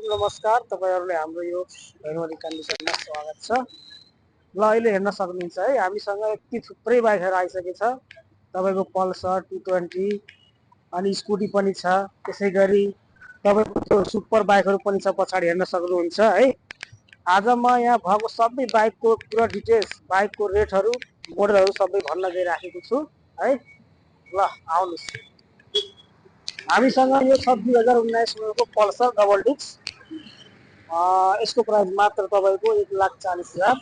नमस्कार, तपाईहरुले हाम्रो यो हेर्मोनी कन्डिसनमा स्वागत छ। ल अहिले हेर्न सक्नुहुन्छ है, हामीसँग यति थुप्रै बाइकहरु आइसकेको छ। तपाईको पल्सर 220 अनि स्कुटी पनि छ। त्यसैगरी तपाईको त्यो सुपर बाइकहरु पनि छ, पछाडी हेर्न सक्नुहुन्छ है। आज म यहाँ भएको सबै बाइकको पुरा डिटेल्स, बाइकको रेटहरु, मोडलहरु सबै भन्न गइराखेको छु है। ल आउनुस्। हामीसँग यो छ 2019 मोडलको पल्सर डबल डिस्क। यसको प्राइस मात्र तपाईको 1,40,000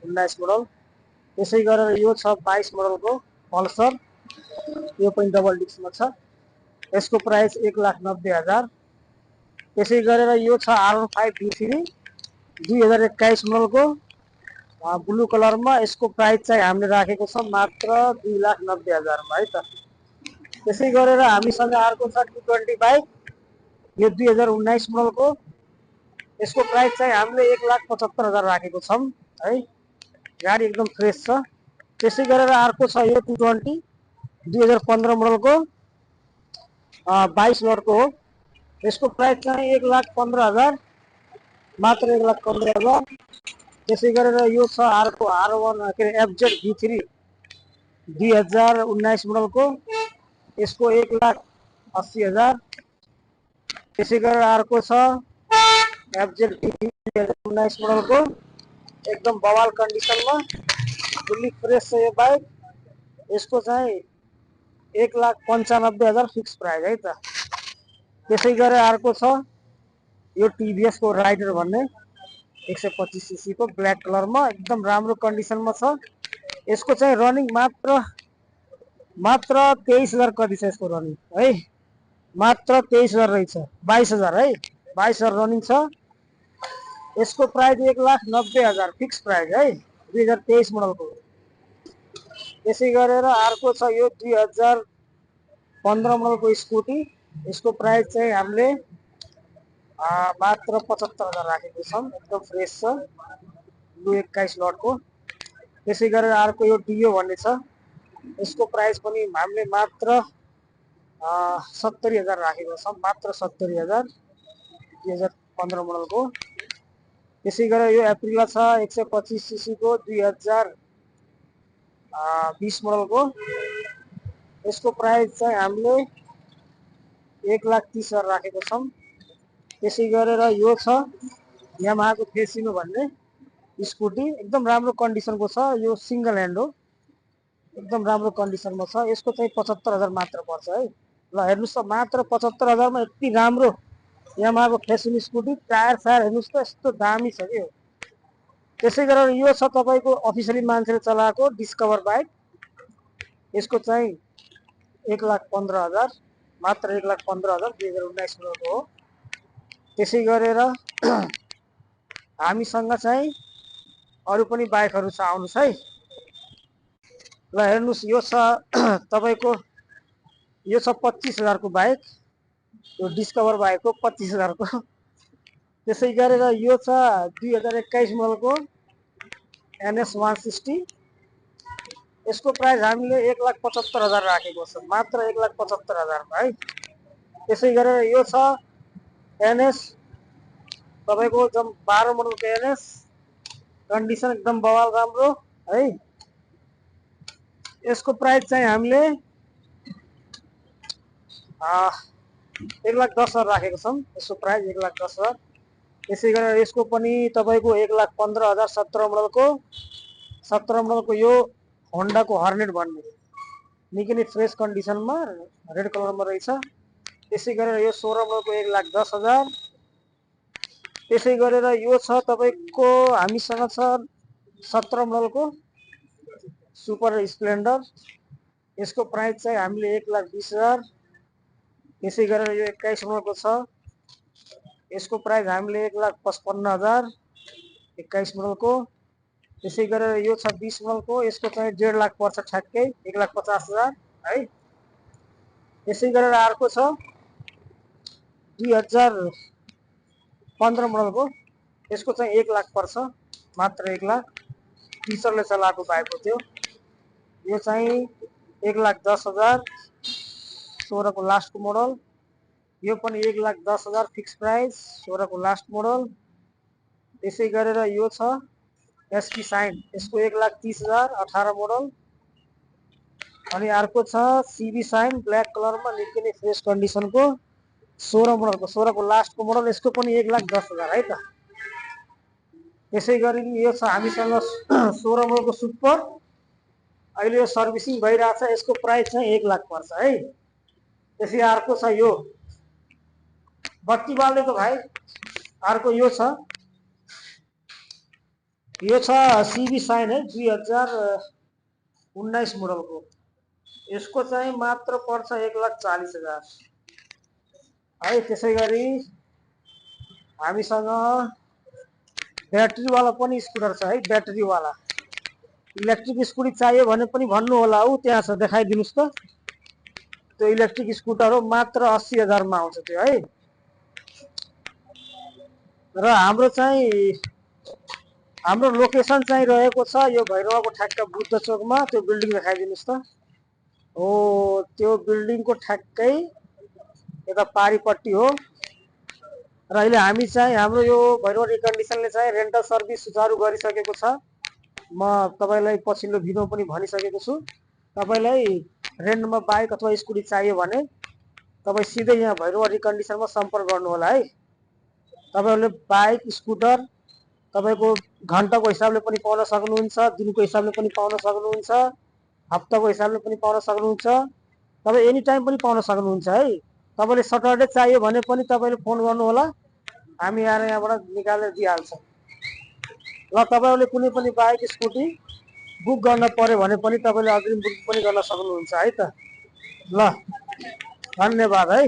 19 मोडल। त्यसै गरेर यो छ 22 मोडलको पल्सर, यो पनि डबल डिस्कमा छ। यसको प्राइस 1,90,000। त्यसै गरेर यो छ R15 D3 2021 मोडलको ब्लू कलरमा। यसको प्राइस चाहिँ हामीले राखेको छ मात्र 2,90,000 मा है त। त्यसै गरेर हामीसँग अर्को छ 220 बाइक, यो 2019 मोडलको। यसको प्राइस चाहिँ हामीले 1,75,000 राखेको छौं है। गाडी एकदम फ्रेश छ। त्यसै गरेर अर्को छ यो 220 2015 मोडलको 22 लटको हो। यसको प्राइस चाहिँ 1,15,000 मात्र 1,15,000। त्यसै गरेर यो छ अर्को R1 के FZ V3 2019 मोडलको। यसको 1,80,000। त्यसै गरेर अर्को छ FZ V3 2019 मोडलको, एकदम बवाल कन्डिसनमा, फुल्ली फ्रेश छ यो बाइक। यसको चाहिँ 1,95,000 फिक्स प्राइस है त। त्यसै गरेर अर्को छ यो TVS को राइडर भन्ने 125 सीसी को ब्ल्याक कलरमा, एकदम राम्रो कन्डिसनमा छ। यसको चाहिँ रनिङ मात्र 23,000 कति छ यसको रनिङ है, मात्र 23,000 रहेछ। 22,000 है, 22,000 रनिङ छ। यसको प्राइस 1,90,000 फिक्स प्राइस है, 2023 मोडलको। त्यसै गरेर अर्को छ यो 2015 मोडलको स्कुटी। यसको प्राइस चाहिँ हामीले मात्र 75,000 राखेको छौं, एकदम फ्रेश छ, ब्लू 21 लटको। त्यसै गरेर अर्को यो डियो भन्ने छ। यसको प्राइस पनि हामीले मात्र 70,000 राखेको छौं, मात्र 70,000 2015 मोडलको। त्यसै गरेर यो एप्रिला छ 125 सीसी को 2020 मोडलको। यसको प्राइस चाहिँ हामीले 1,30,000 राखेको छौं। त्यसै गरेर यो छ यामाहाको फेसिनो भन्ने स्कुटी, एकदम राम्रो कन्डिसनको छ। यो सिंगल ह्यान्ड हो, एकदम राम्रो कन्डिसनमा छ। यसको चाहिँ 75,000 मात्र पर्छ है। ल हेर्नुस् त, मात्र 75,000 मा यति राम्रो यामाहाको फेसिनो स्कुटी। टायर सायर हेर्नुस् त, यस्तो दामी छ के। त्यसै गरेर यो छ तपाईको अफिसियली मान्छेले चलाएको डिस्कभर बाइक। यसको चाहिँ 1,15,000 मात्र 1,15,000 2019 मोडलको हो। त्यसै गरेर हामीसँग चाहिँ अरु पनि बाइकहरु छ, आउनुस् है। ल हेर्नुस्, यो छ तपाईको यो छ 25,000 को बाइक, यो डिस्कभर बाइक हो 25,000 को। त्यसै गरेर यो छ 2021 मोडलको NS 160। यसको प्राइस हामीले 1,75,000 राखेको छ, मात्र 1,75,000 मा है। त्यसै गरेर यो छ NS तपाईको 12 मोडलको NS, कन्डिसन एकदम बवाल राम्रो है। यसको प्राइस चाहिँ हामीले 1,10,000 राखेको छौं, यसको प्राइस 1,10,000। त्यसै गरेर यसको पनि तपाईको 1,15,000 17 मोडलको। 17 मोडलको यो होन्डा को हर्नेट भन्ने, निकै नै फ्रेश कन्डिसनमा रेड कलरमा रहेछ। त्यसै गरेर यो 16 मोडलको 1,10,000। त्यसै गरेर यो छ तपाईको हामीसँग छ 17 मोडलको सुपर स्प्लेन्डर। यसको प्राइस चाहिँ हामीले 1,20,000। त्यसै गरेर यो 21 मोडलको छ, यसको प्राइस हामीले 1,55,000 21 मोडलको। त्यसै गरेर यो छ 20 मोडलको, यसको चाहिँ 1.5 लाख पर्छ ठ्याक्कै, 1,50,000 है। त्यसै गरेर अर्को छ 2015 मोडलको, यसको चाहिँ 1 लाख पर्छ, मात्र 1 लाख। टिचरले चलाएको बाइक हो त्यो। यो चाहिँ 1,10,000 16 को लास्टको मोडल। यो पनि 1,10,000 फिक्स प्राइस, 16 को लास्ट मोडल। त्यसै गरेर यो छ एसपी साइन, यसको 1,30,000, 18 मोडल। अनि अर्को छ सीबी साइन ब्ल्याक कलरमा, निकै नै फ्रेस कन्डिसनको, 16 मोडलको, 16 को लास्टको मोडल। यसको पनि 1,10,000 है त। त्यसै गरी यो छ हामीसँग 16 मोडलको सुपर, अहिले यो सर्भिसिङ भइरहेछ, यसको प्राइस चाहिँ 1 लाख पर्छ है। त्यसै अर्को छ यो बत्ती बाल्नेको भाइ, अर्को यो छ सीबी साइन है, 2019 मोडलको। यसको चाहिँ मात्र पर्छ 1,40,000 है। त्यसै गरी हामीसँग ब्याट्रीवाला पनि स्कुटर छ है, ब्याट्रीवाला इलेक्ट्रिक स्कुटी चाहियो भने पनि भन्नु होला, ऊ त्यहाँ छ, देखाइदिनुस् त। त्यो इलेक्ट्रिक स्कुटर हो, मात्र 80,000 मा आउँछ त्यो है। र हाम्रो लोकेसन चाहिँ रहेको छ यो भैरवाको ठ्याक्क बुद्ध चोकमा। त्यो बिल्डिङ देखाइदिनुस् त। हो, त्यो बिल्डिङको ठ्याक्कै यता पारिपट्टि हो। र अहिले हामी चाहिँ हाम्रो यो भैरवा रिकन्डिसनले चाहिँ रेन्टल सर्भिस सुचारू गरिसकेको छ। म तपाईलाई पछिल्लो भिडियो पनि भनिसकेको छु, तपाईलाई रेन्टमा बाइक अथवा स्कुटी चाहियो भने तपाईँ सिधै यहाँ भैरवा रिकन्डिसनमा सम्पर्क गर्नु होला है। तपाईहरुले बाइक स्कुटर तपाईको घण्टाको हिसाबले पनि पाउन सक्नुहुन्छ, दिनको हिसाबले पनि पाउन सक्नुहुन्छ, हप्ताको हिसाबले पनि पाउन सक्नुहुन्छ, तपाईँ एनी टाइम पनि पाउन सक्नुहुन्छ है। तपाईले सटरडे चाहियो भने पनि तपाईले फोन गर्नु होला, हामी आएर यहाँबाट निकालेर दिइहाल्छौँ। ल तपाईहरुले कुनै पनि बाइक स्कुटी बुक गर्न पर्यो भने पनि तपाईले अग्रिम बुक पनि गर्न सक्नुहुन्छ है त। ल धन्यवाद है।